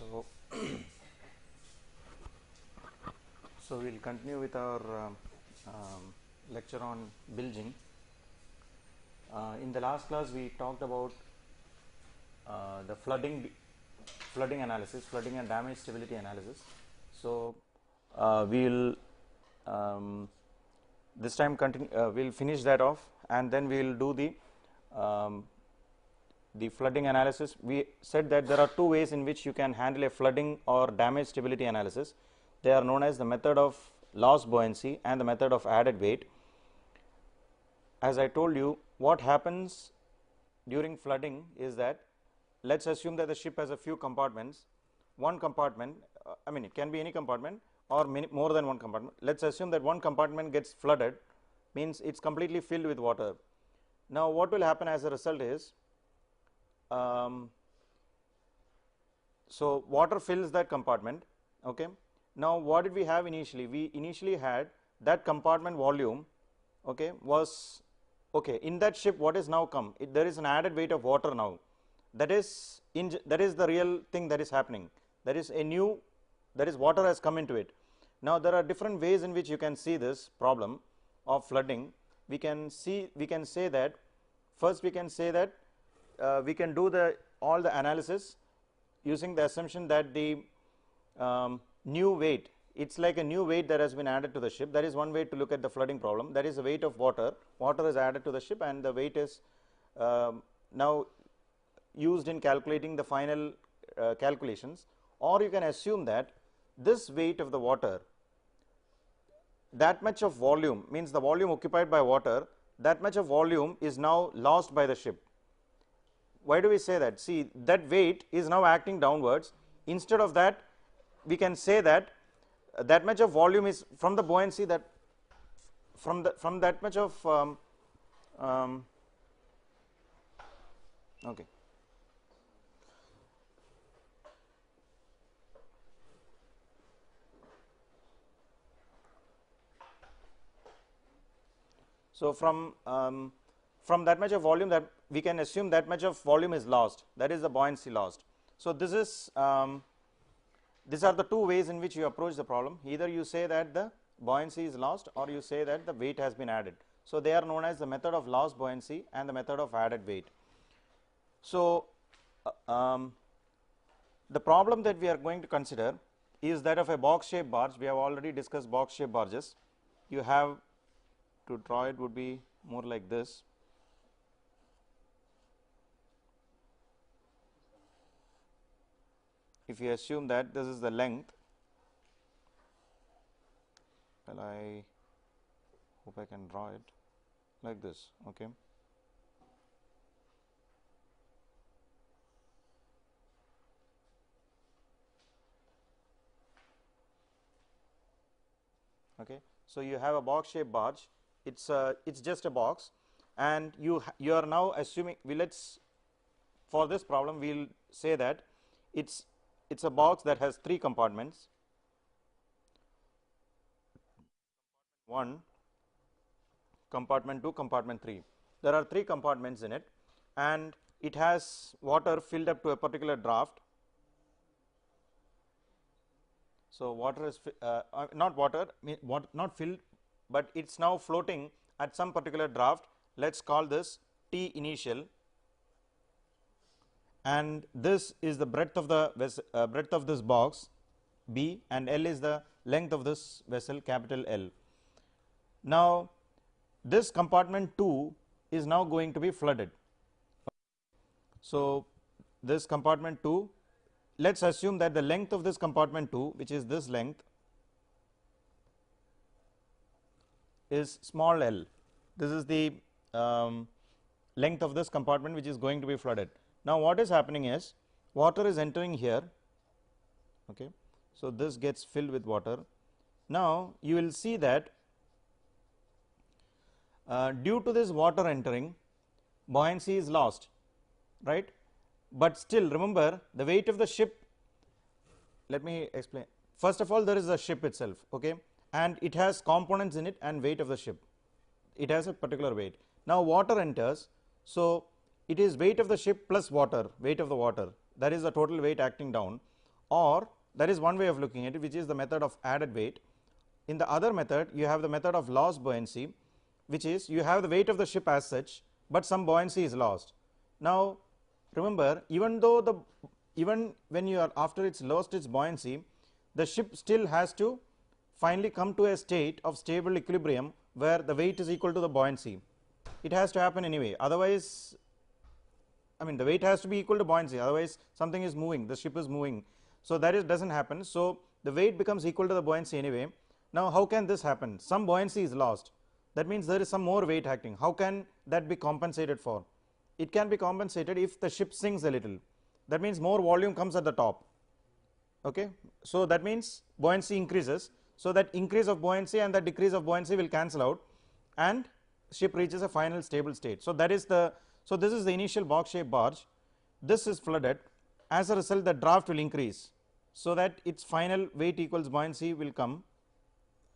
So, so we will continue with our lecture on bilging. In the last class, we talked about the flooding analysis, flooding and damage stability analysis. So, we will this time continue. We will finish that off, and then we will do the flooding analysis. We said that there are two ways in which you can handle a flooding or damage stability analysis. They are known as the method of lost buoyancy and the method of added weight. As I told you, what happens during flooding is that, let us assume that the ship has a few compartments. One compartment, I mean it can be any compartment or more than one compartment. Let us assume that one compartment gets flooded, means it is completely filled with water. Now, what will happen as a result is, so water fills that compartment. Okay. Now, what did we have initially? We initially had that compartment volume, okay, was okay. In that ship, what is now come? There is an added weight of water now. That is the real thing that is happening. There is a new, that is water has come into it. Now, there are different ways in which you can see this problem of flooding. We can say that, first we can say that we can do all the analysis using the assumption that the new weight, it is like a new weight that has been added to the ship. That is one way to look at the flooding problem. That is the weight of water. Water is added to the ship, and the weight is now used in calculating the final calculations. Or you can assume that this weight of the water, that much of volume, means the volume occupied by water, that much of volume is now lost by the ship. Why do we say that? See, that weight is now acting downwards. Instead of that, we can say that that much of volume is from the buoyancy, that from that much of okay. So, from that much of volume, that we can assume that much of volume is lost, that is the buoyancy lost. So, this is these are the two ways in which you approach the problem. Either you say that the buoyancy is lost, or you say that the weight has been added. So, they are known as the method of lost buoyancy and the method of added weight. So, the problem that we are going to consider is that of a box shaped barge. We have already discussed box shaped barges. You have to draw it would be more like this. If you assume that this is the length, well, I hope I can draw it like this. Okay. Okay. So, you have a box shaped barge. It's just a box, and you are now assuming, for this problem we will say that it's a box that has three compartments, 1, compartment 2, compartment 3. There are three compartments in it, and it has water filled up to a particular draft. So, water is not filled, but it is now floating at some particular draft. Let us call this T initial, and this is the breadth of the breadth of this box B, and L is the length of this vessel, capital L. Now, this compartment 2 is now going to be flooded. So, this compartment 2, let us assume that the length of this compartment 2, which is this length, is small l. This is the length of this compartment which is going to be flooded. Now, what is happening is water is entering here. Okay. So, this gets filled with water. Now, you will see that due to this water entering, buoyancy is lost, right. But still, remember, the weight of the ship, let me explain. First of all, there is a ship itself, okay, and it has components in it and weight of the ship. It has a particular weight. Now, water enters. So, it is weight of the ship plus water, weight of the water, that is the total weight acting down. or that is one way of looking at it, which is the method of added weight. In the other method, you have the method of lost buoyancy, which is you have the weight of the ship as such, but some buoyancy is lost. Now remember, even when you are after it's lost its buoyancy, the ship still has to finally come to a state of stable equilibrium where the weight is equal to the buoyancy. It has to happen anyway, otherwise, I mean, the weight has to be equal to buoyancy, otherwise something is moving, the ship is moving. So that doesn't happen. So the weight becomes equal to the buoyancy anyway. Now how can this happen? Some buoyancy is lost, that means there is some more weight acting. How can that be compensated for? It can be compensated if the ship sinks a little, that means more volume comes at the top. Okay. So that means buoyancy increases, so that increase of buoyancy and that decrease of buoyancy will cancel out and ship reaches a final stable state. So that is the, so this is the initial box shaped barge, this is flooded, as a result the draft will increase, so that its final weight equals buoyancy will come.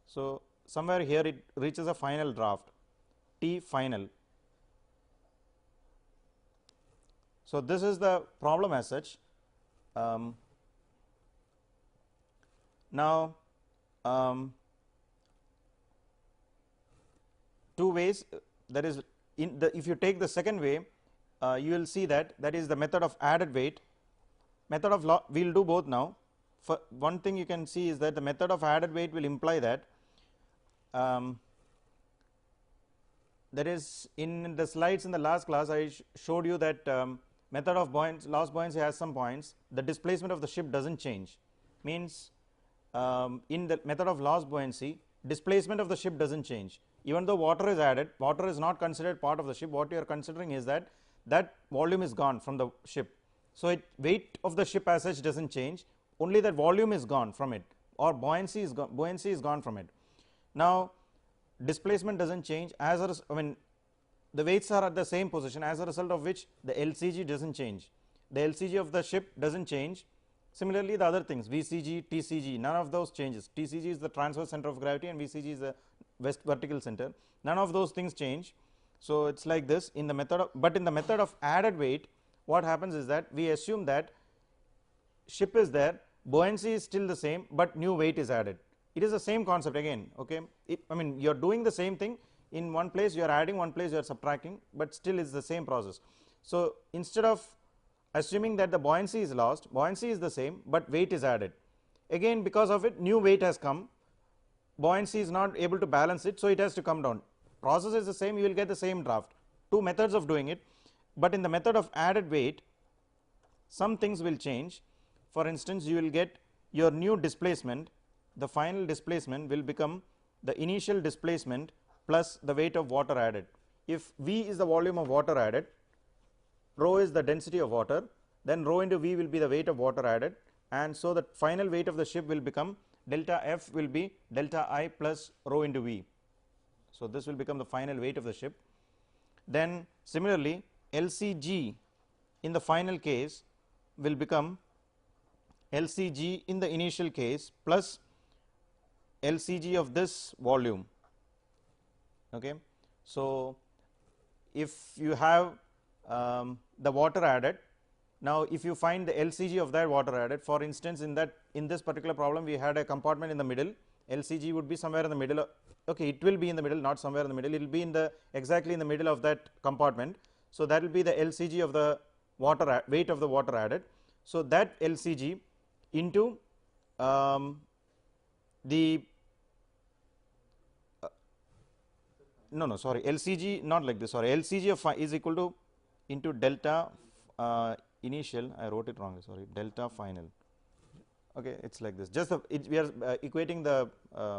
So somewhere here it reaches a final draft, T final. So this is the problem as such. Now two ways, that is in the, if you take the second way, you will see that is the method of added weight. Method of we will do both now. For one thing you can see is that the method of added weight will imply that that is in the slides in the last class I showed you that method of lost buoyancy has some points, the displacement of the ship doesn't change, means in the method of lost buoyancy displacement of the ship doesn't change, even though water is added, water is not considered part of the ship. What you are considering is that volume is gone from the ship. So weight of the ship as such doesn't change, only that volume is gone from it, or buoyancy is gone from it. Now displacement doesn't change, as I mean the weights are at the same position, as a result of which the LCG doesn't change, the LCG of the ship doesn't change. Similarly the other things, VCG, TCG, none of those changes. TCG is the transverse center of gravity and VCG is the west vertical center, none of those things change. So it's like this in the method of, but in the method of added weight what happens is that we assume that ship is there, buoyancy is still the same, but new weight is added. It is the same concept again. Okay, I mean you are doing the same thing, in one place you are adding, one place you are subtracting, but still it's the same process. So instead of assuming that the buoyancy is lost, buoyancy is the same, but weight is added. Again because of it new weight has come, buoyancy is not able to balance it, so it has to come down. Process is the same, you will get the same draft. Two methods of doing it, but in the method of added weight some things will change. For instance, you will get your new displacement, the final displacement will become the initial displacement plus the weight of water added. If V is the volume of water added, rho is the density of water, then rho into V will be the weight of water added, and so the final weight of the ship will become delta F will be delta I plus rho into V. So this will become the final weight of the ship. Then similarly LCG in the final case will become LCG in the initial case plus LCG of this volume. Okay. So if you have the water added, now if you find the LCG of that water added, for instance in this particular problem we had a compartment in the middle, LCG would be somewhere in the middle, okay, it will be in the middle, not somewhere in the middle, it will be in the exactly in the middle of that compartment. So that will be the LCG of the water weight of the water added. So that LCG into the LCG not like this, sorry, LCG of is equal to into delta initial, I wrote it wrong, sorry, delta final. Okay, it's like this, just we are equating the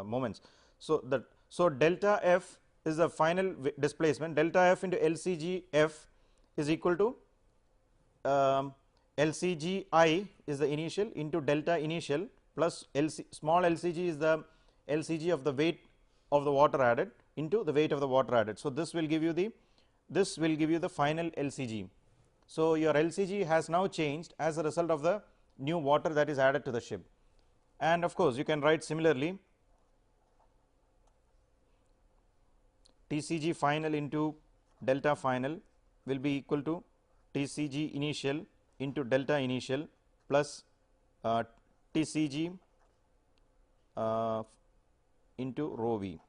moments. So delta F is the final displacement, delta F into LCG F is equal to LCG I is the initial into delta initial plus small LCG is the LCG of the weight of the water added into the weight of the water added. So this will give you the final LCG. So your LCG has now changed as a result of the new water that is added to the ship. And of course you can write similarly TCG final into delta final will be equal to TCG initial into delta initial plus TCG into rho v.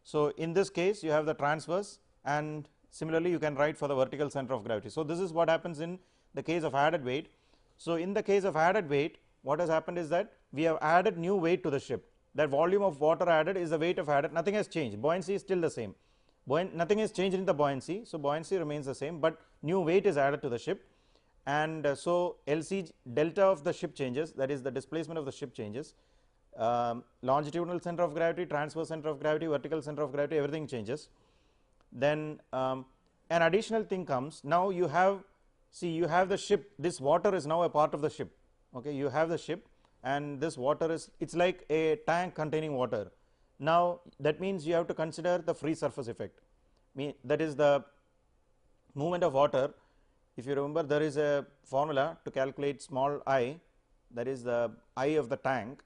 So, in this case you have the transverse, and similarly you can write for the vertical center of gravity. So, this is what happens in the case of added weight. So, in the case of added weight, what has happened is that we have added new weight to the ship. That volume of water added is the weight of added, nothing has changed, buoyancy is still the same, nothing has changed in the buoyancy. So, buoyancy remains the same, but new weight is added to the ship, and so LC delta of the ship changes, that is the displacement of the ship changes, longitudinal center of gravity, transverse center of gravity, vertical center of gravity, everything changes. Then an additional thing comes. Now you have, see, you have the ship, this water is now a part of the ship. Okay, you have the ship, and this water is, it's like a tank containing water. Now that means you have to consider the free surface effect, that is the movement of water. If you remember, there is a formula to calculate small I, that is the I of the tank,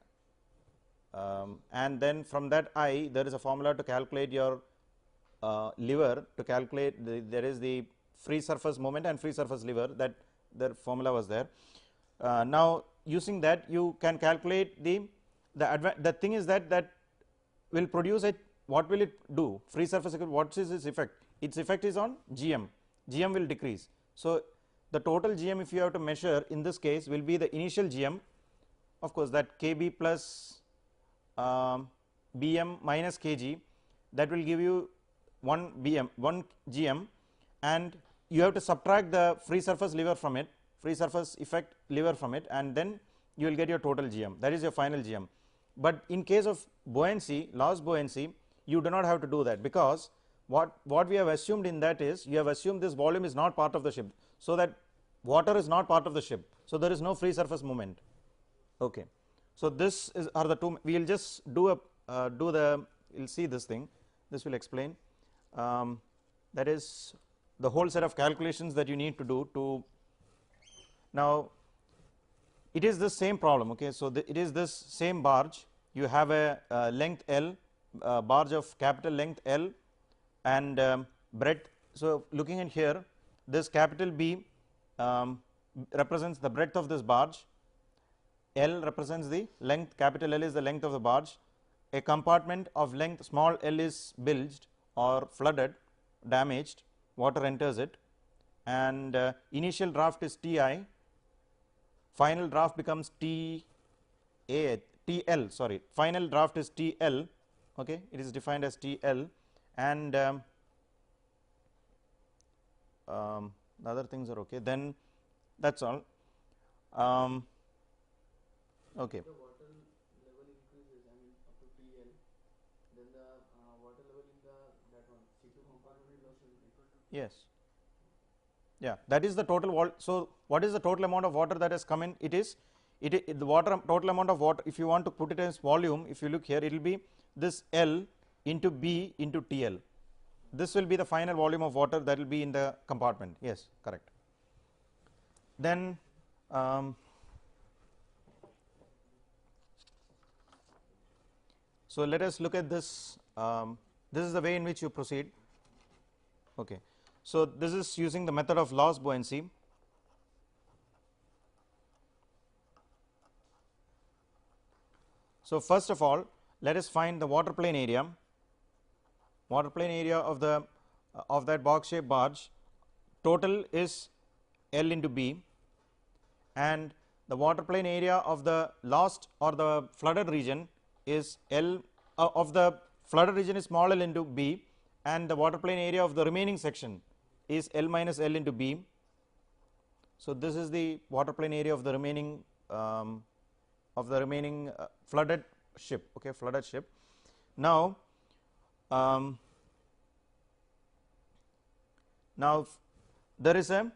and then from that I there is a formula to calculate your lever, to calculate there is the free surface moment and free surface lever, that the formula was there. Now using that you can calculate the thing is that will produce a, what will it do, free surface, what is its effect? Its effect is on GM, GM will decrease. So the total GM, if you have to measure in this case, will be the initial GM, of course that KB plus BM minus kg, that will give you 1 BM 1 GM, and you have to subtract the free surface lever from it, free surface effect lever from it, and then you will get your total GM, that is your final GM. But in case of buoyancy, lost buoyancy, you do not have to do that, because what we have assumed in that is, you have assumed this volume is not part of the ship, so that water is not part of the ship, so there is no free surface movement. Okay. So this is are the two, we will just do a we will see this thing, this will explain, that is the whole set of calculations that you need to do to. Now it is the same problem. Okay, so it is this same barge, you have a length L, barge of capital length L, and breadth. So looking at here, this capital B represents the breadth of this barge, L represents the length, capital L is the length of the barge. A compartment of length small l is bilged or flooded, damaged, water enters it, and initial draft is Ti, final draft becomes TL, sorry, final draft is TL, okay, it is defined as TL, and the other things are okay, then that is all. Okay. The water level increases, I mean up to TL, then the water level in that one C2 compartment is also equal to. Yes. Yeah, that is the total so what is the total amount of water that has come in? It is the water, total amount of water, if you want to put it as volume, if you look here, it will be this L into B into TL. This will be the final volume of water that will be in the compartment. Yes, correct. Then so let us look at this. This is the way in which you proceed. Okay. So this is using the method of loss buoyancy. So first of all, let us find the water plane area. Water plane area of the of that box shaped barge. Total is L into B, and the water plane area of the lost or the flooded region is L of the flooded region is small l into B, and the water plane area of the remaining section is L minus L into B. So this is the water plane area of the remaining flooded ship. Okay, flooded ship. Now now there is a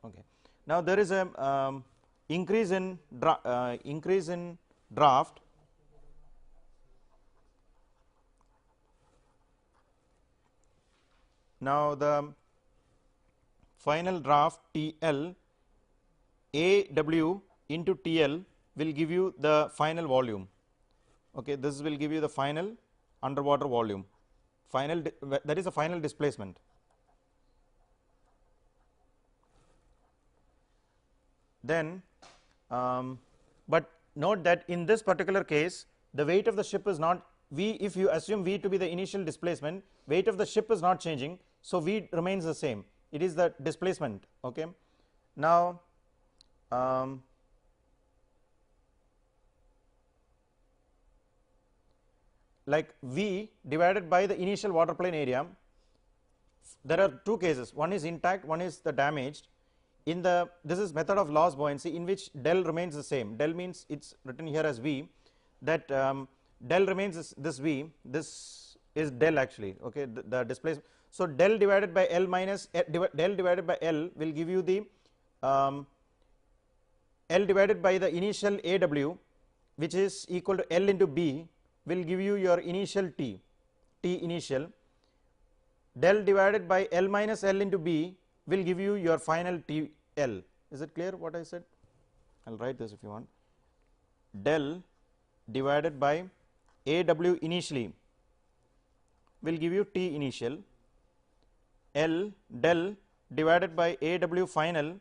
okay. Now there is a increase in draft. Now the final draft TL AW into TL will give you the final volume. Okay, this will give you the final underwater volume. Final that is a final displacement. then but note that in this particular case the weight of the ship is not v, if you assume v to be the initial displacement, weight of the ship is not changing, so v remains the same, it is the displacement. Okay. Now like v divided by the initial water plane area, there are two cases, one is intact, one is the damaged. In the, this is method of loss buoyancy in which del remains the same, del means it is written here as v, that del remains this v, this is del actually. Okay, the displacement. So del divided by L minus del divided by L will give you the L divided by the initial AW, which is equal to L into B, will give you your initial T initial. Del divided by L minus L into B will give you your final T L. Is it clear what I said? I will write this if you want. Del divided by AW initially will give you T initial. L del divided by AW final,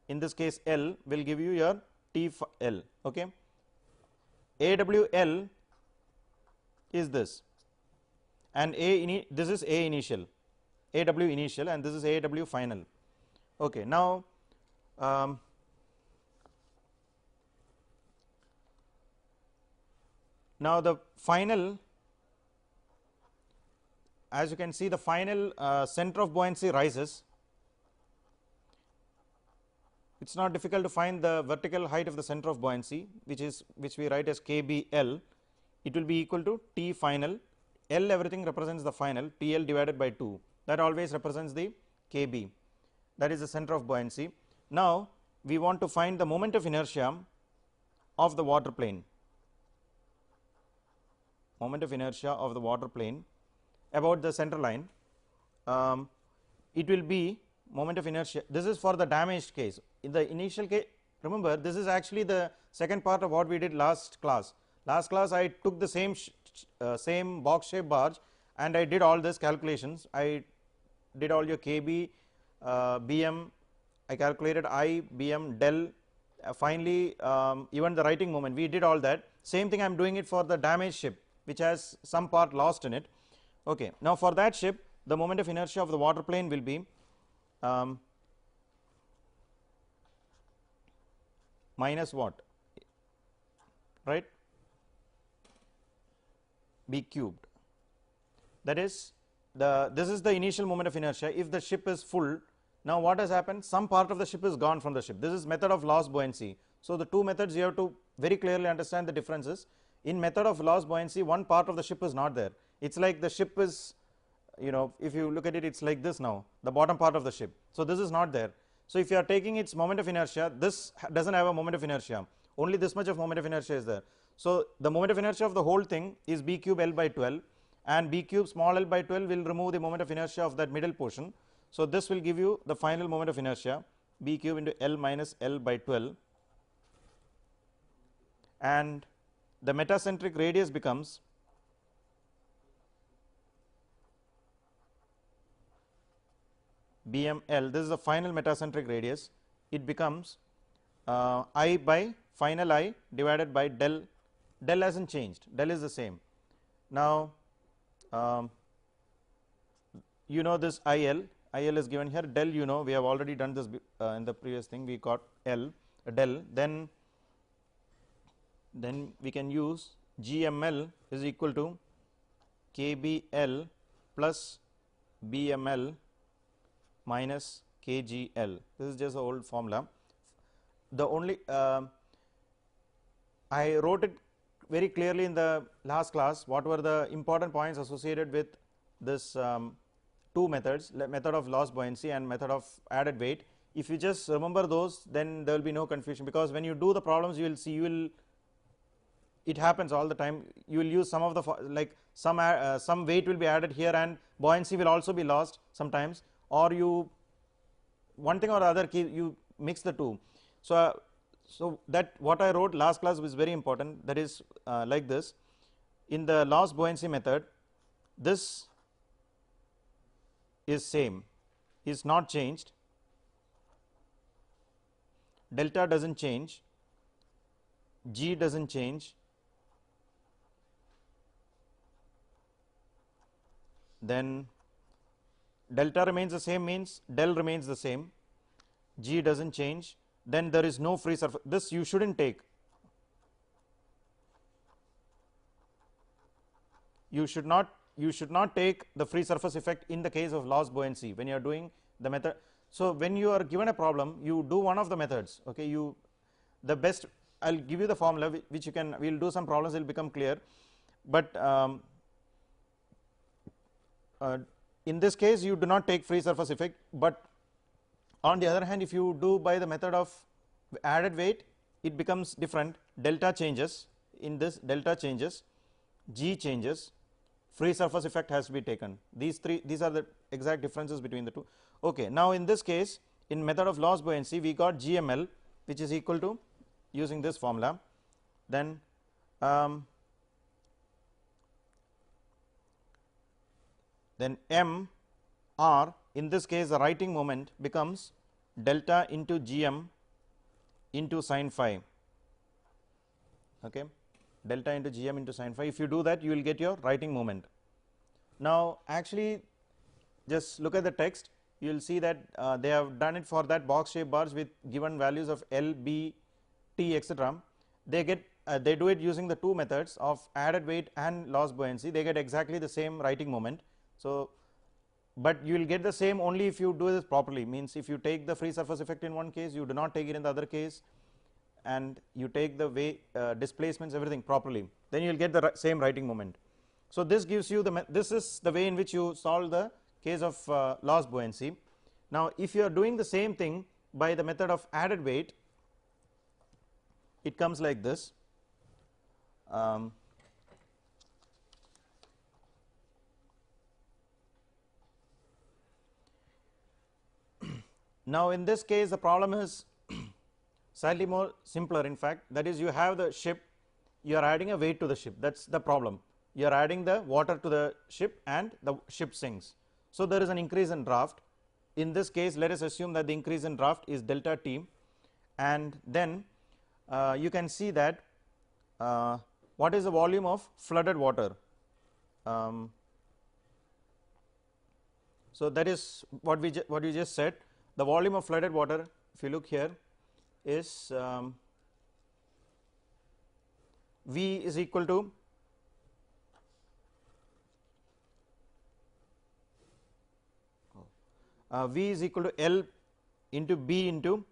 in this case L, will give you your T L. Okay. AWL is this, and this is A initial, AW initial, and this is AW final. Okay. Now now the final, as you can see, the final center of buoyancy rises. It is not difficult to find the vertical height of the center of buoyancy, which we write as KBL. It will be equal to T final, L everything represents the final, TL divided by 2, that always represents the KB, that is the center of buoyancy. Now we want to find the moment of inertia of the water plane, moment of inertia of the water plane about the center line. It will be moment of inertia, this is for the damaged case. In the initial case, remember this is actually the second part of what we did last class. Last class I took the same box shaped barge and I did all this calculations. I did all your KB, BM, I calculated I, BM, del, finally even the writing moment, we did all that. Same thing I am doing it for the damaged ship which has some part lost in it. Okay. Now for that ship the moment of inertia of the water plane will be minus what, right, B cubed, that is this is the initial moment of inertia if the ship is full. Now what has happened, some part of the ship is gone from the ship, this is method of loss buoyancy. So the two methods you have to very clearly understand the differences. In method of loss buoyancy one part of the ship is not there, it is like the ship is, you know, if you look at it, it is like this now, the bottom part of the ship. So this is not there. So if you are taking its moment of inertia, this does not have a moment of inertia, only this much of moment of inertia is there. So the moment of inertia of the whole thing is B cube L by 12, and B cube small l by 12 will remove the moment of inertia of that middle portion. So this will give you the final moment of inertia, B cube into L minus L by 12, and the metacentric radius becomes BML, this is the final metacentric radius, it becomes I by final I divided by del, del hasn't changed, del is the same. Now you know this IL is given here, del you know, we have already done this in the previous thing, we got L del, then we can use GML is equal to KBL plus BML minus KGL. This is just the old formula. The only I wrote it very clearly in the last class what were the important points associated with this two methods, method of loss buoyancy and method of added weight. If you just remember those, then there will be no confusion, because when you do the problems you will see, it happens all the time, you will use some of the like some weight will be added here and buoyancy will also be lost sometimes, or you one thing or other you mix the two. So that what I wrote last class was very important, that is like this, in the loss buoyancy method this is same, is not changed, delta does not change, G does not change, then delta remains the same, means del remains the same, G does not change, then there is no free surface. This you should not take, you should not take the free surface effect in the case of loss buoyancy when you are doing the method. So, when you are given a problem, you do one of the methods, okay, you the best, I will give you the formula which you can, we will do some problems, it will become clear, but in this case you do not take free surface effect. But on the other hand, if you do by the method of added weight, it becomes different, delta changes, in this delta changes, G changes, free surface effect has to be taken. These are the exact differences between the two. Okay, now in this case, in method of loss buoyancy, we got GML, which is equal to, using this formula, then M R, in this case the writing moment becomes delta into GM into sin phi, okay, delta into GM into sin phi. If you do that, you will get your writing moment. Now actually just look at the text, you will see that they have done it for that box shaped bars with given values of L, B, T, etc. They get they do it using the two methods of added weight and loss buoyancy, they get exactly the same writing moment. So, but you will get the same only if you do this properly, means if you take the free surface effect in one case, you do not take it in the other case, and you take the way displacements, everything properly, then you will get the same writing moment. So, this gives you the, this is the way in which you solve the case of loss buoyancy. Now, if you are doing the same thing by the method of added weight, it comes like this. Now, in this case the problem is slightly more simpler, in fact, that is, you have the ship, you are adding a weight to the ship, that is the problem, you are adding the water to the ship and the ship sinks. So, there is an increase in draft. In this case, let us assume that the increase in draft is delta T, and then you can see that what is the volume of flooded water. So, that is what we just said, the volume of flooded water, if you look here, is V is equal to V is equal to L into B into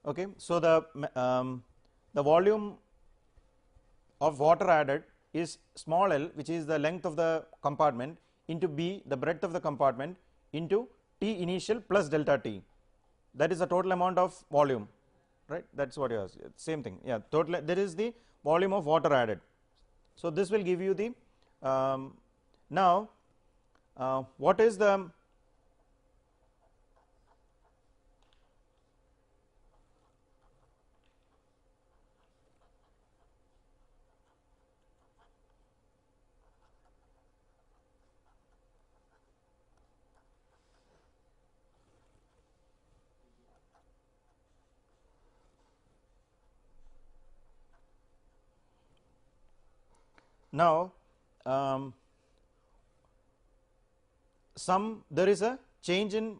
okay. So, the volume of water added is small l, which is the length of the compartment, into B, the breadth of the compartment, into T initial plus delta T, that is the total amount of volume, right, that is what you asked, same thing, yeah, total, there is the volume of water added. So, this will give you the now what is the now there is a change in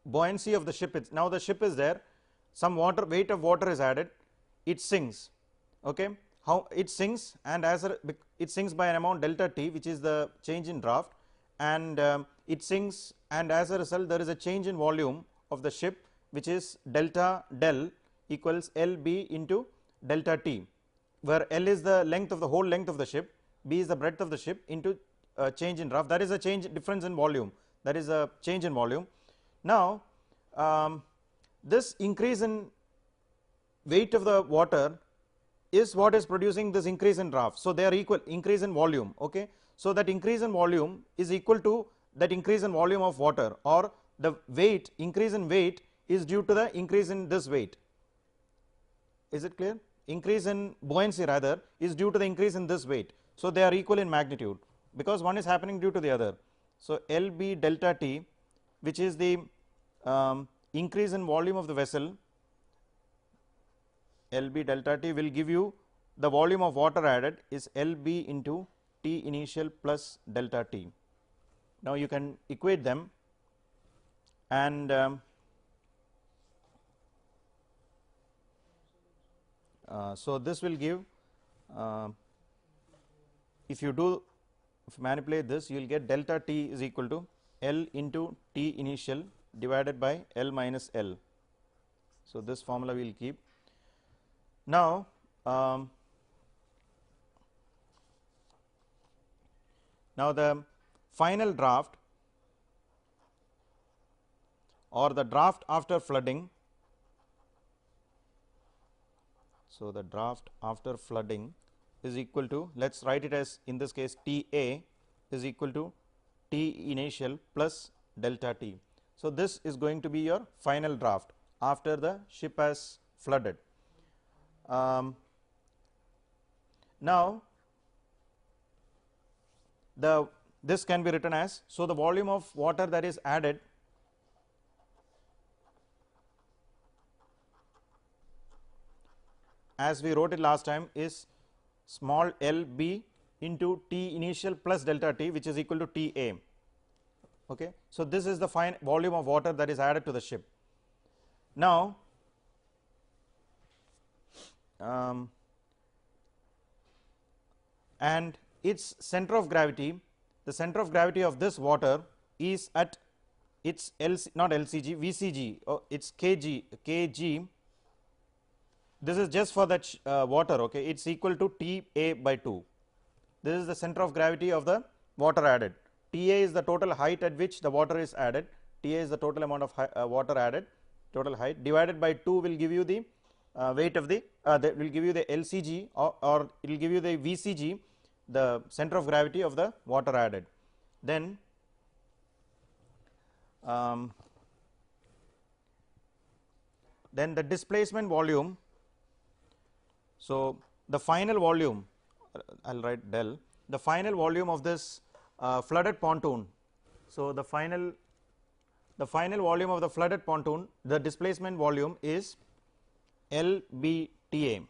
buoyancy of the ship. Now the ship is there, some water, weight of water is added, it sinks, okay, how it sinks, and as it sinks by an amount delta T, which is the change in draft, and it sinks, and as a result there is a change in volume of the ship, which is delta del equals LB into delta T, where L is the length of the whole length of the ship, B is the breadth of the ship, into change in draft, that is a change difference in volume, that is a change in volume. Now, this increase in weight of the water is what is producing this increase in draft. So, they are equal, increase in volume, okay. So, that increase in volume is equal to that increase in volume of water, or the weight, increase in weight is due to the increase in this weight. Is it clear? Increase in buoyancy rather is due to the increase in this weight. So, they are equal in magnitude, because one is happening due to the other. So, L B delta T, which is the increase in volume of the vessel, L B delta T will give you the volume of water added is L B into T initial plus delta T. Now, you can equate them, and so this will give, if you manipulate this, you will get delta T is equal to L into T initial divided by L minus L. So, this formula we will keep. Now, the final draft or the draft after flooding. So, the draft after flooding is equal to, let us write it as, in this case, T A is equal to T initial plus delta T. So, this is going to be your final draft after the ship has flooded. Now, this can be written as, so the volume of water that is added as we wrote it last time is small L B into T initial plus delta T, which is equal to T A. Okay. So, this is the final volume of water that is added to the ship. Now, and its center of gravity, the center of gravity of this water is at its not LCG, VCG, its kg. This is just for that water. Okay, it is equal to T A by 2. This is the center of gravity of the water added. T A is the total height at which the water is added. T A is the total amount of water added, total height, divided by 2 will give you the weight of the, that will give you the LCG, or it will give you the VCG, the center of gravity of the water added. Then the displacement volume. So, the final volume, I will write del, the final volume of this flooded pontoon. So, the final volume of the flooded pontoon, the displacement volume is L B T A.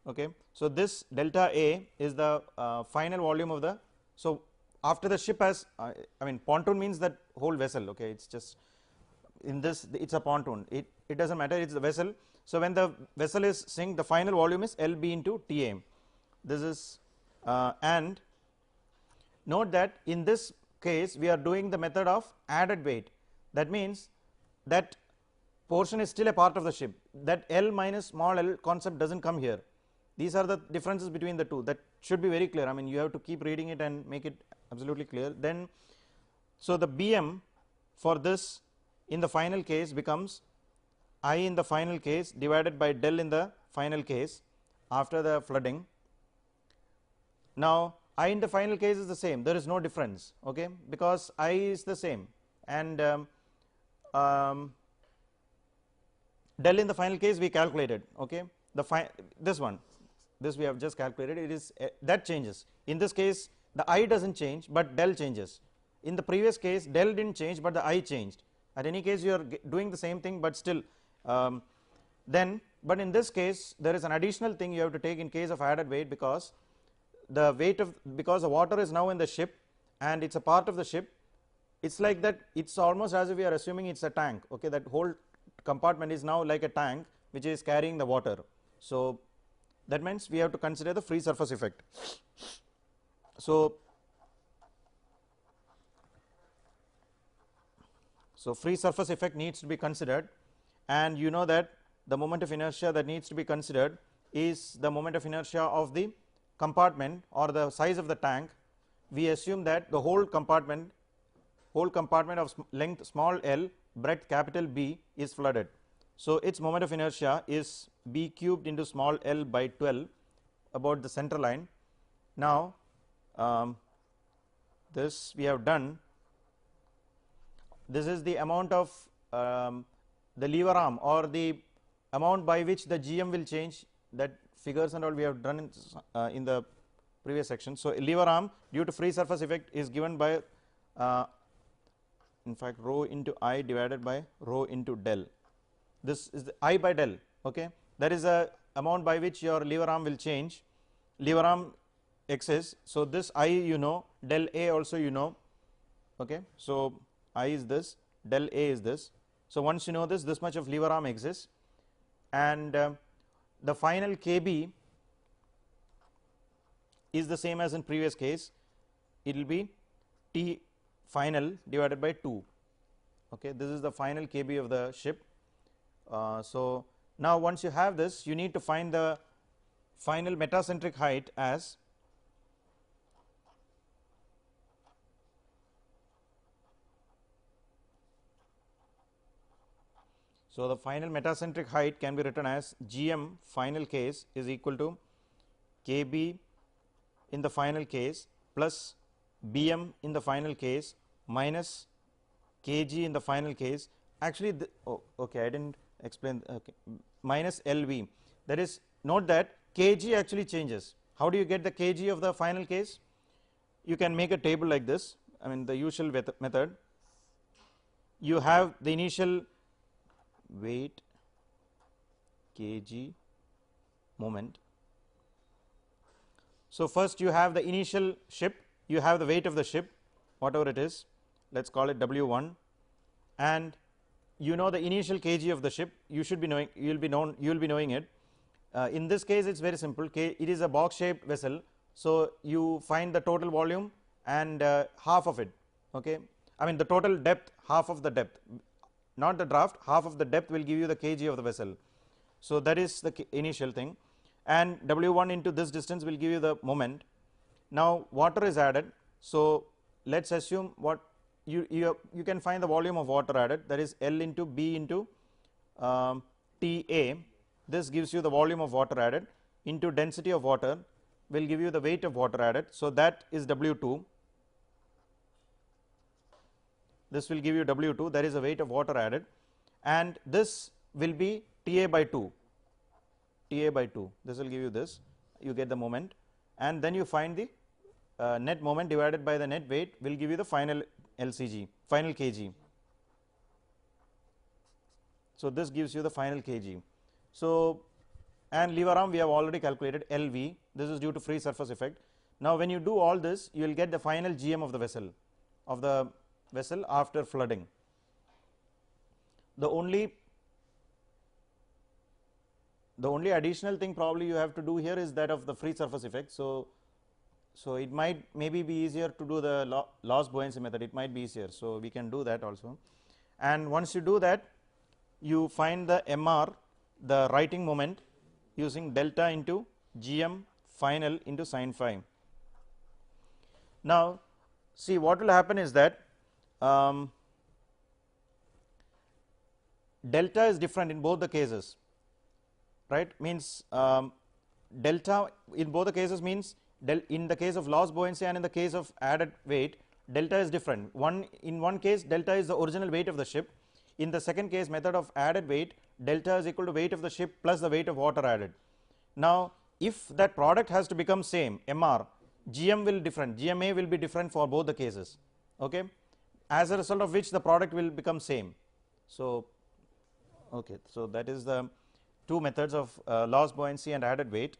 Okay. So, this delta A is the final volume of the, so after the ship has, I mean pontoon means that whole vessel. Okay. It is just, in this it is a pontoon, it does not matter, it is the vessel. So, when the vessel is sink, the final volume is L B into T A. This is and note that in this case we are doing the method of added weight. That means that portion is still a part of the ship, that L minus small l concept does not come here. These are the differences between the two, that should be very clear. I mean, you have to keep reading it and make it absolutely clear. Then, so the BM for this in the final case becomes I in the final case divided by del in the final case after the flooding. Now, I in the final case is the same, there is no difference, okay, because I is the same, and del in the final case we calculated, okay, this one, this we have just calculated, it is that changes. In this case the I does not change, but del changes. In the previous case del did not change, but the I changed. At any case you are doing the same thing, but still but in this case there is an additional thing you have to take in case of added weight, because the weight of, because the water is now in the ship and it is a part of the ship, it is like that, it is almost as if we are assuming it is a tank, okay, that whole compartment is now like a tank which is carrying the water. So, that means we have to consider the free surface effect. So, free surface effect needs to be considered, and you know that the moment of inertia that needs to be considered is the moment of inertia of the compartment or the size of the tank. We assume that the whole compartment of length small l, breadth capital B is flooded. So, its moment of inertia is B cubed into small l by 12 about the center line. Now, this we have done, this is the amount of the lever arm or the amount by which the GM will change, that figures and all we have done in the previous section. So, lever arm due to free surface effect is given by in fact rho into I divided by rho into del. This is the I by del. Okay, that is a amount by which your lever arm will change. Lever arm exists. So, this I you know, del A also you know. Okay, so I is this, del A is this. So, once you know this much of lever arm exists, and the final KB is the same as in previous case. It will be T final divided by 2. Okay, this is the final KB of the ship. So, now once you have this, you need to find the final metacentric height as so the final metacentric height can be written as GM final case is equal to KB in the final case plus BM in the final case minus kg in the final case. Actually okay, I did not explain, okay, minus LV. That is, note that kg actually changes. How do you get the kg of the final case? You can make a table like this. I mean the usual method. You have the initial weight, kg, moment. So, first you have the initial ship, you have the weight of the ship, whatever it is, let us call it W1, and you know the initial kg of the ship. You should be knowing, you will be knowing it. In this case, it is very simple. It is a box shaped vessel. So, you find the total volume and half of it. Okay, I mean the total depth, half of the depth, not the draft, half of the depth will give you the kg of the vessel. So, that is the initial thing, and W1 into this distance will give you the moment. Now, water is added. So, let us assume what you can find the volume of water added, that is L into B into TA. This gives you the volume of water added into density of water will give you the weight of water added. So, that is W2. This will give you W2, that is the weight of water added, and this will be TA by 2, TA by 2, this will give you this, you get the moment, and then you find the net moment divided by the net weight will give you the final LCG, final kg. So, this gives you the final kg. So, and lever arm we have already calculated LV, this is due to free surface effect. Now, when you do all this, you will get the final GM of the vessel after flooding. The only additional thing probably you have to do here is that of the free surface effect. So, it might maybe be easier to do the loss buoyancy method, it might be easier. So, we can do that also, and once you do that, you find the MR, the writing moment, using delta into GM final into sin phi. Now, see what will happen is that delta is different in both the cases, right, means delta in both the cases means in the case of loss buoyancy and in the case of added weight, delta is different. In one case delta is the original weight of the ship, in the second case method of added weight, delta is equal to weight of the ship plus the weight of water added. Now, if that product has to become same MR, GM will different, GMA will be different for both the cases, okay, as a result of which the product will become same. So, okay, so that is the two methods of loss buoyancy and added weight.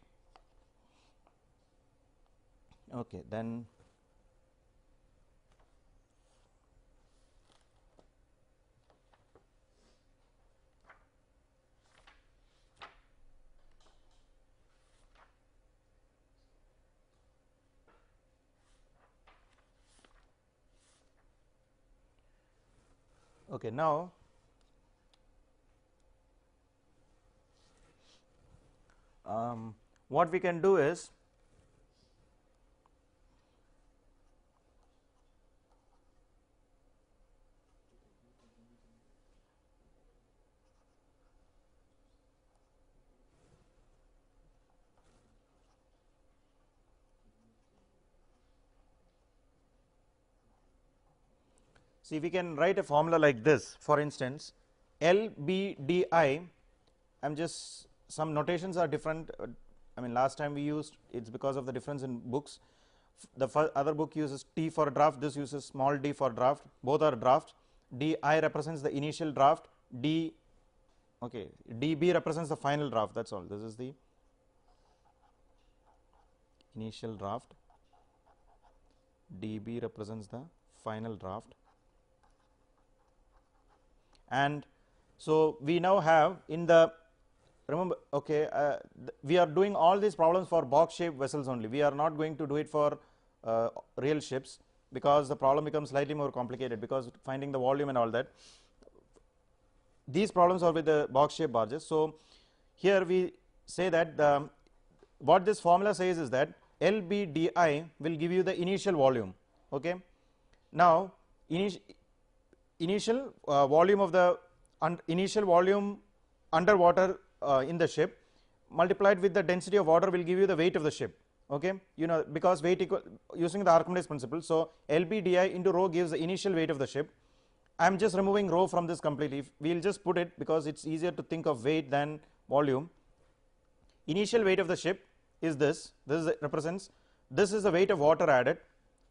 Okay, then okay, now what we can do is see, we can write a formula like this. For instance, LBDI, I am just some notations are different, I mean last time we used, it's because of the difference in books. The other book uses T for draft, this uses small d for draft, both are drafts. Di represents the initial draft, db represents the final draft, that is all. This is the initial draft, db represents the final draft. And so we now have in the, remember, we are doing all these problems for box shaped vessels only. We are not going to do it for real ships, because the problem becomes slightly more complicated, because finding the volume and all that. These problems are with the box shaped barges. So here we say that what this formula says is that LBDI will give you the initial volume. Okay. Now initial volume of the initial volume underwater in the ship multiplied with the density of water will give you the weight of the ship. Okay, you know, because weight equal, using the Archimedes principle. So LBDI into rho gives the initial weight of the ship. I am just removing rho from this completely. We will just put it because it's easier to think of weight than volume. Initial weight of the ship is this. This represents, this is the weight of water added.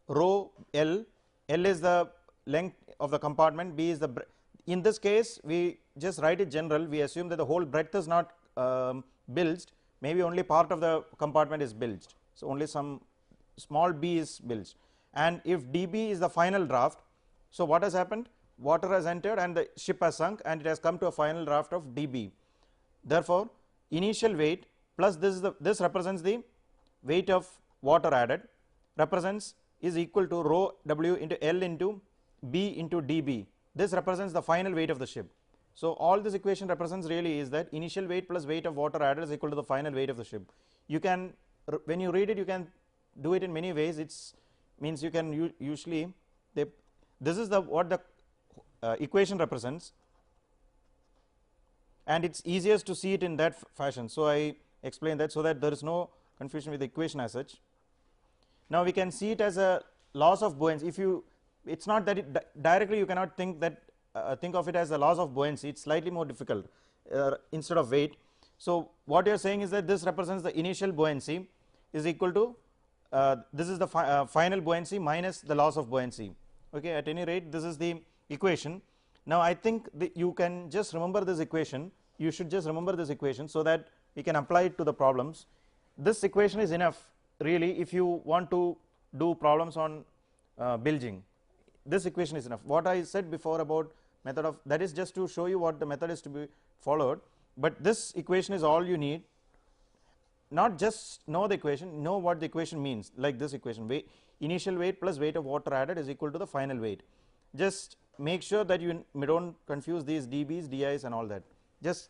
Rho L is the length of the compartment, B is the, in this case we just write it general, we assume that the whole breadth is not bilged, maybe only part of the compartment is bilged, so only some small b is bilged. And if db is the final draft, so what has happened, water has entered and the ship has sunk and it has come to a final draft of db. Therefore initial weight plus this is the, this represents the weight of water added, represents is equal to rho w into L into B into dB. This represents the final weight of the ship. So all this equation represents really is that initial weight plus weight of water added is equal to the final weight of the ship. You can, when you read it, you can do it in many ways. It's means you can usually, this is the what the equation represents, and it's easiest to see it in that fashion. So I explain that so that there is no confusion with the equation as such. Now we can see it as a loss of buoyancy. If you, it's not that it directly you cannot think that think of it as a loss of buoyancy. It's slightly more difficult instead of weight. So what you are saying is that this represents the initial buoyancy is equal to this is the final buoyancy minus the loss of buoyancy. Okay, at any rate this is the equation. Now I think you can just remember this equation. You should just remember this equation so that we can apply it to the problems. This equation is enough really if you want to do problems on bilging. This equation is enough. What I said before about method of, that is just to show you what the method is to be followed, but this equation is all you need. Not just know the equation, know what the equation means, like this equation, weight, initial weight plus weight of water added is equal to the final weight. Just make sure that you don't confuse these dBs, di's and all that. Just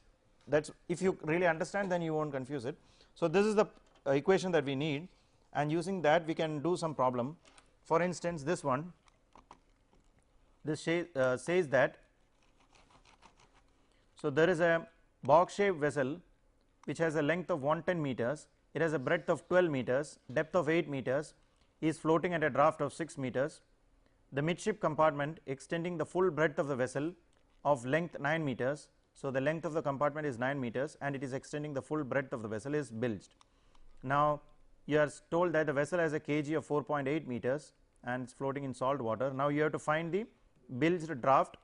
that's, if you really understand then you won't confuse it. So this is the equation that we need, and using that we can do some problem. For instance this one, this says that, so there is a box shaped vessel which has a length of 110 meters, it has a breadth of 12 meters, depth of 8 meters, is floating at a draft of 6 meters. The midship compartment extending the full breadth of the vessel of length 9 meters. So the length of the compartment is 9 meters and it is extending the full breadth of the vessel is bilged. Now you are told that the vessel has a kg of 4.8 meters and it's floating in salt water. Now you have to find the bilged draft,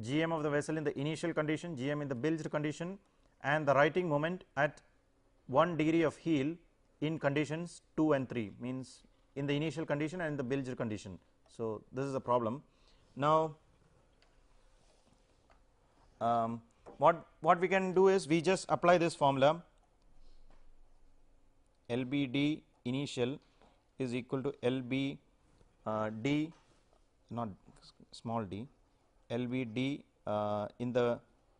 GM of the vessel in the initial condition, GM in the bilged condition, and the righting moment at 1 degree of heel in conditions 2 and 3, means in the initial condition and in the bilged condition. So this is a problem. Now what we can do is we just apply this formula, LBD initial is equal to LB D, not small d, LBD in the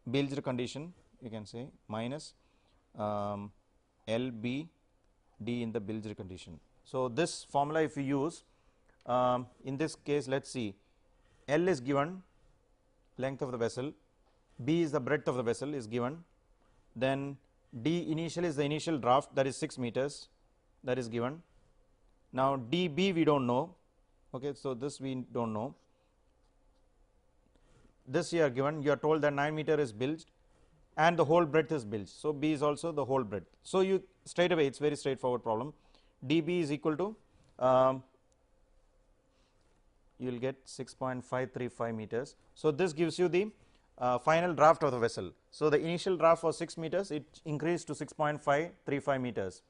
bilged condition, you can say, minus LB D in the bilged condition. So this formula if you use, in this case let us see, L is given, length of the vessel, B is the breadth of the vessel is given, then D initial is the initial draft, that is 6 meters, that is given. Now dB we do not know, okay, so this we do not know. This you are given, you are told that 9 meter is bilged, and the whole breadth is bilged. So, B is also the whole breadth. So, you straight away it is very straightforward problem. dB is equal to you will get 6.535 meters. So, this gives you the final draft of the vessel. So, the initial draft was 6 meters, it increased to 6.535 meters.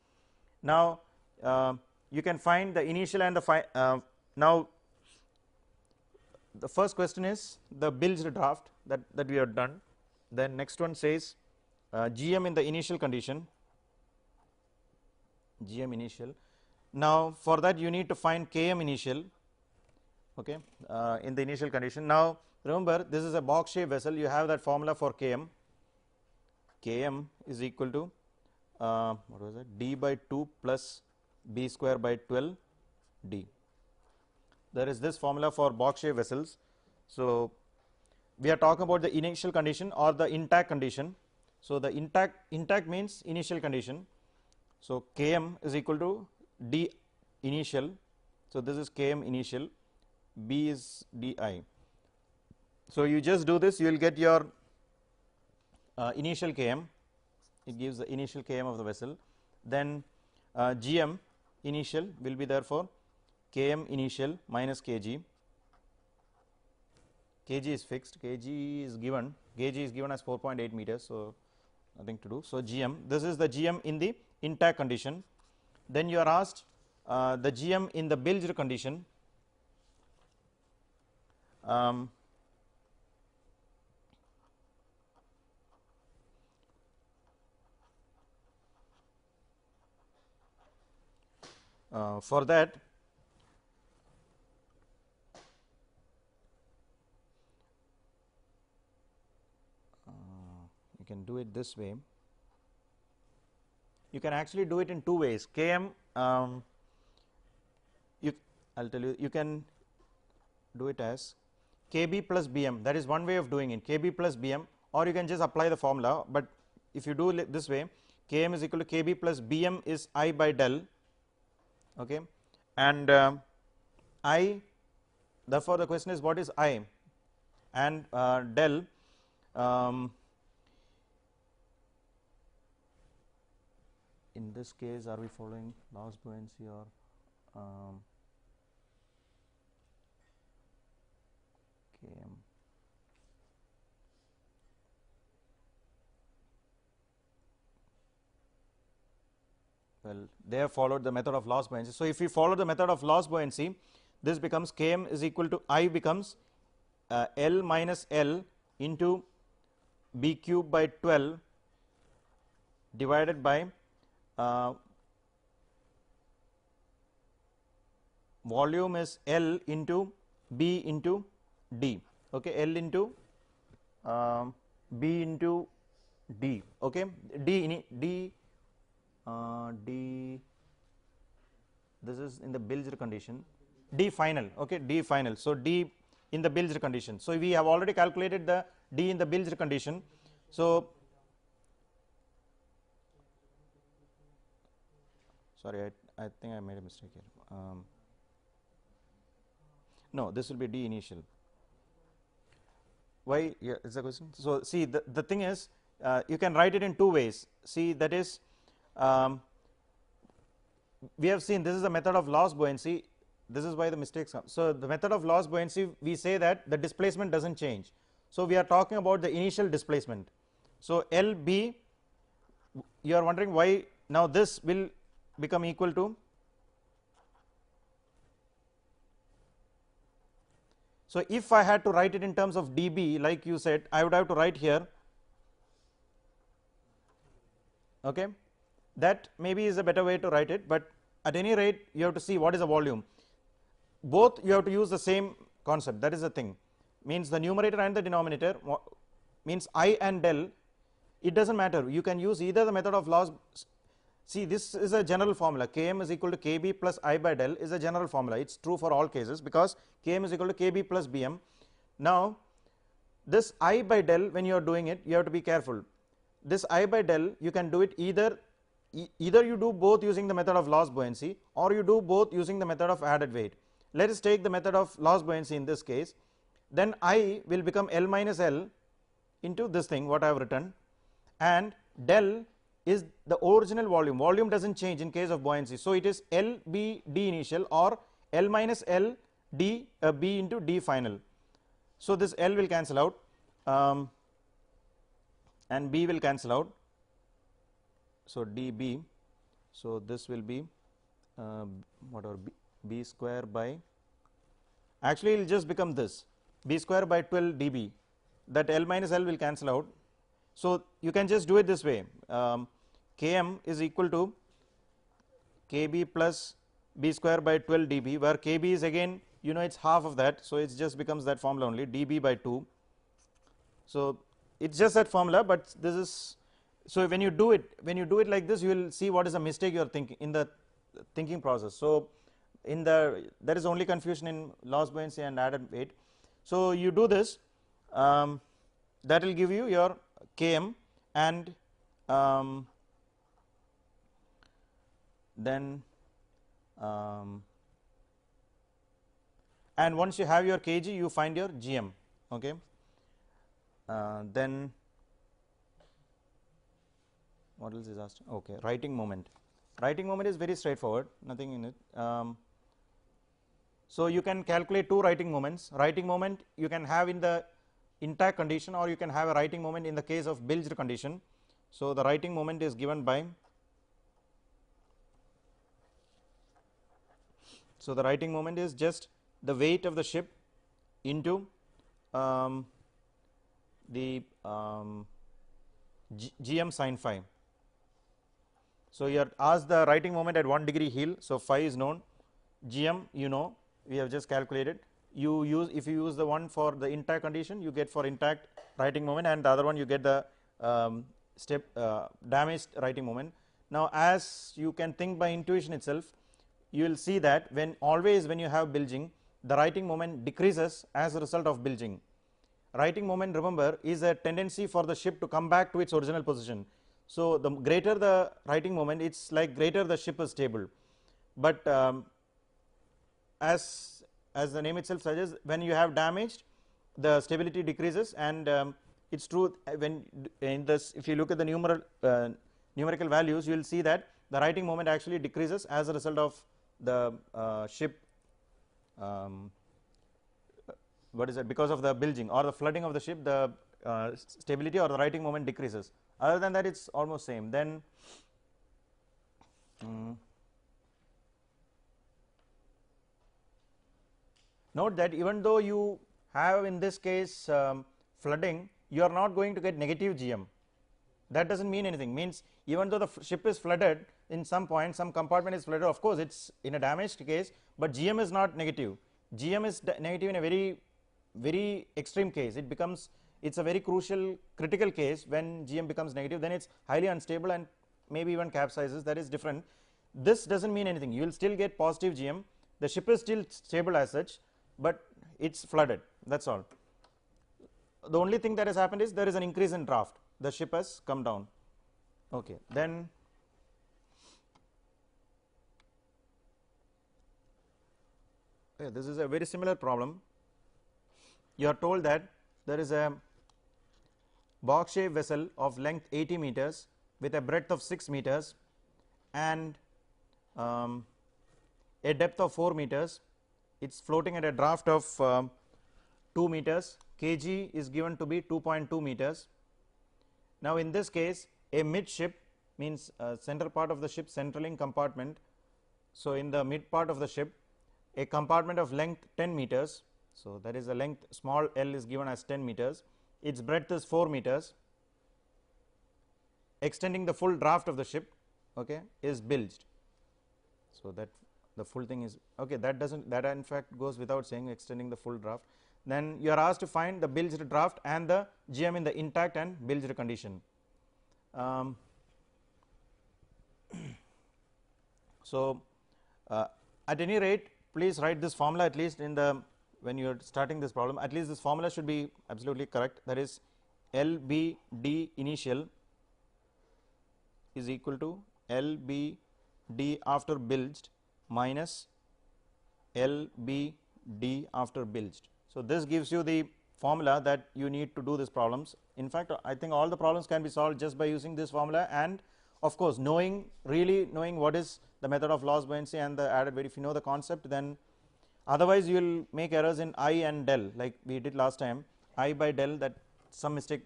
Now, you can find the initial and the now the first question is the bilged draft that we have done. Then next one says GM in the initial condition, GM initial. Now, for that you need to find Km initial, okay, in the initial condition. Now, remember this is a box shaped vessel, you have that formula for Km. Km is equal to what was it, d by 2 plus b square by 12 d. There is this formula for box shaped vessels. So, we are talking about the initial condition or the intact condition. So, the intact means initial condition. So, Km is equal to d initial. So, this is Km initial, b is di. So, you just do this, you will get your initial Km, it gives the initial Km of the vessel. Then GM initial will be therefore Km initial minus Kg. Kg is fixed, Kg is given as 4.8 meters. So, nothing to do. So, GM, this is the GM in the intact condition. Then you are asked the GM in the bilged condition. For that you can do it this way. You can actually do it in two ways. Km, I will tell you, you can do it as Kb plus Bm, that is one way of doing it, Kb plus Bm, or you can just apply the formula. But if you do it this way, Km is equal to Kb plus Bm is I by del, okay, and I, therefore, the question is what is I, and del in this case are we following Law's buoyancy or Km. Well, they have followed the method of Law's buoyancy. So, if we follow the method of Law's buoyancy, this becomes Km is equal to I becomes L minus L into B cube by 12 divided by volume is L into B into D, okay, L into B into D, okay, D this is in the bilged condition, D final, okay, D final. So, D in the bilged condition. So, we have already calculated the D in the bilged condition. So, sorry, I think I made a mistake here. No, this will be D initial. Why? Yeah, is the question. So, see, the thing is you can write it in two ways. See, that is we have seen this is the method of Law's buoyancy, this is why the mistakes come. So, the method of Law's buoyancy, we say that the displacement does not change. So, we are talking about the initial displacement. So, LB, you are wondering why now this will become equal to, so if I had to write it in terms of dB like you said, I would have to write here, okay, that maybe is a better way to write it, but at any rate you have to see what is the volume. Both you have to use the same concept, that is the thing, means the numerator and the denominator means I and del, it does not matter, you can use either the method of Law's. See, this is a general formula, Km is equal to Kb plus I by del is a general formula, it is true for all cases because Km is equal to Kb plus Bm. Now, this I by del, when you are doing it, you have to be careful. This I by del, you can do it either you do both using the method of Law's buoyancy or you do both using the method of added weight. Let us take the method of Law's buoyancy in this case, then I will become L minus L into this thing what I have written, and del is the original volume. Volume doesn't change in case of buoyancy. So it is L B D initial or L minus L D B into D final. So this L will cancel out and B will cancel out. So dB. So this will be whatever B square by, actually it will just become this B square by 12 dB. That L minus L will cancel out. So you can just do it this way, Km is equal to Kb plus B square by 12 dB, where Kb is again, you know, it's half of that, so it just becomes that formula only, dB by 2. So it's just that formula, but this is, so when you do it like this, you will see what is the mistake you are thinking in the thinking process. So in the, there is only confusion in loss buoyancy and added weight. So you do this, that will give you your Km, and then and once you have your kg, you find your gm. Okay. Then what else is asked? Okay, writing moment. Writing moment is very straightforward, nothing in it. So you can calculate two writing moments. Writing moment you can have in the intact condition, or you can have a writing moment in the case of bilged condition. So the writing moment is given by, so the writing moment is just the weight of the ship into the gm sin phi. So you are asked the writing moment at 1 degree heel, so phi is known, gm you know, we have just calculated. You use, if you use the one for the intact condition, you get for intact writing moment, and the other one you get the damaged writing moment. Now as you can think by intuition itself, you will see that when always when you have bilging, the writing moment decreases as a result of bilging. Writing moment, remember, is a tendency for the ship to come back to its original position. So the greater the writing moment, it's like greater the ship is stable. But as the name itself suggests, when you have damaged, the stability decreases, and it's true when in this, if you look at the numerical values, you will see that the writing moment actually decreases as a result of the ship, what is it, because of the bilging or the flooding of the ship, the stability or the writing moment decreases. Other than that, it's almost same. Then note that even though you have in this case flooding, you are not going to get negative gm. That doesn't mean anything. Means even though the ship is flooded in some point, some compartment is flooded, of course it's in a damaged case, but gm is not negative. Gm is negative in a very extreme case. It becomes, it's a very crucial critical case when gm becomes negative, then it's highly unstable and maybe even capsizes. That is different. This doesn't mean anything. You will still get positive gm, the ship is still stable as such, but it's flooded, that's all. The only thing that has happened is there is an increase in draft, the ship has come down. Okay, then this is a very similar problem. You are told that there is a box shaped vessel of length 80 meters with a breadth of 6 meters and a depth of 4 meters. It's floating at a draft of 2 meters. Kg is given to be 2.2 meters. Now in this case, a midship means center part of the ship, centraling compartment. So in the mid part of the ship, a compartment of length 10 meters. So that is the length, small l is given as 10 meters. Its breadth is 4 meters. Extending the full draft of the ship, okay, is bilged. So that the full thing is okay. That doesn't, that in fact goes without saying, extending the full draft. Then you are asked to find the bilged draft and the gm in the intact and bilged condition. So at any rate, please write this formula at least in the, when you are starting this problem, at least this formula should be absolutely correct. That is LBD initial is equal to LBD after bilged minus LBD after bilged. So this gives you the formula that you need to do these problems. In fact, I think all the problems can be solved just by using this formula, and of course really knowing what is the method of loss buoyancy and the added weight. If you know the concept, then otherwise you will make errors in I and del like we did last time. I by del, that some mistake,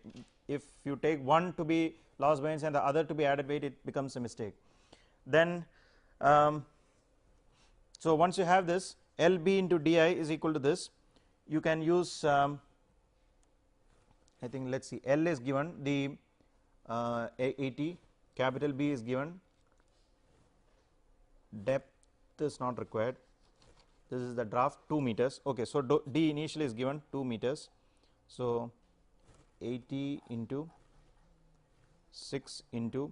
if you take one to be loss buoyancy and the other to be added weight, it becomes a mistake. Then so once you have this, LB into DI is equal to this, you can use I think let us see, L is given, the 80, capital B is given, depth is not required, this is the draft 2 meters. Okay, so D initially is given 2 meters, so 80 into 6 into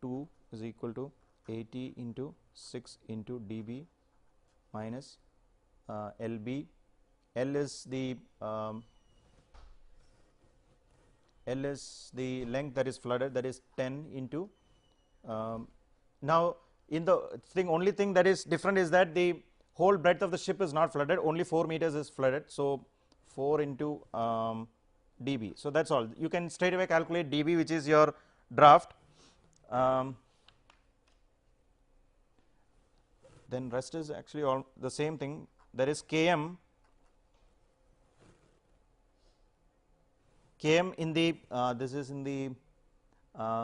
2 is equal to 80 into 6 into dB minus LB. L is the length that is flooded, that is 10 into now in the thing, only thing that is different is that the whole breadth of the ship is not flooded, only 4 meters is flooded, so 4 into dB. So that's all. You can straight away calculate dB, which is your draft. Then rest is actually all the same thing, that is Km in the this is in the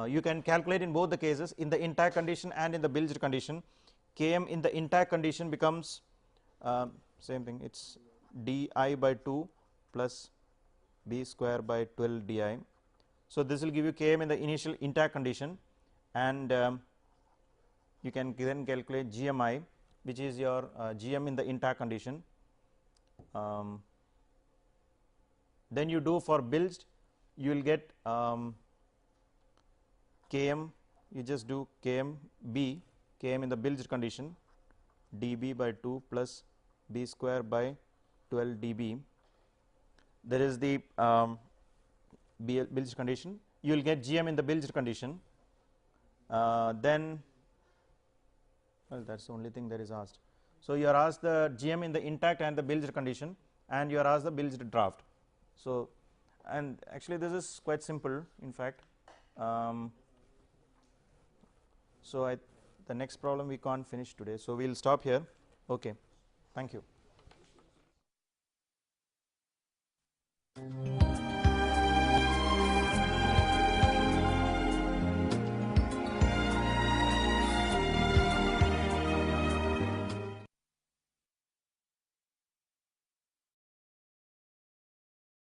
you can calculate in both the cases, in the intact condition and in the bilged condition. Km in the intact condition becomes same thing, it is di by 2 plus b square by 12 di. So this will give you Km in the initial intact condition, and you can then calculate GMI, which is your GM in the intact condition. Then you do for bilged, you will get Km, you just do Km B, Km in the bilged condition, dB by 2 plus b square by 12 dB. There is the bilged condition, you will get GM in the bilged condition. Then well, that is the only thing that is asked. So you are asked the GM in the intact and the bilged condition, and you are asked the bilged draft. So and actually this is quite simple in fact. So the next problem we can't finish today, so we will stop here. Okay, thank you.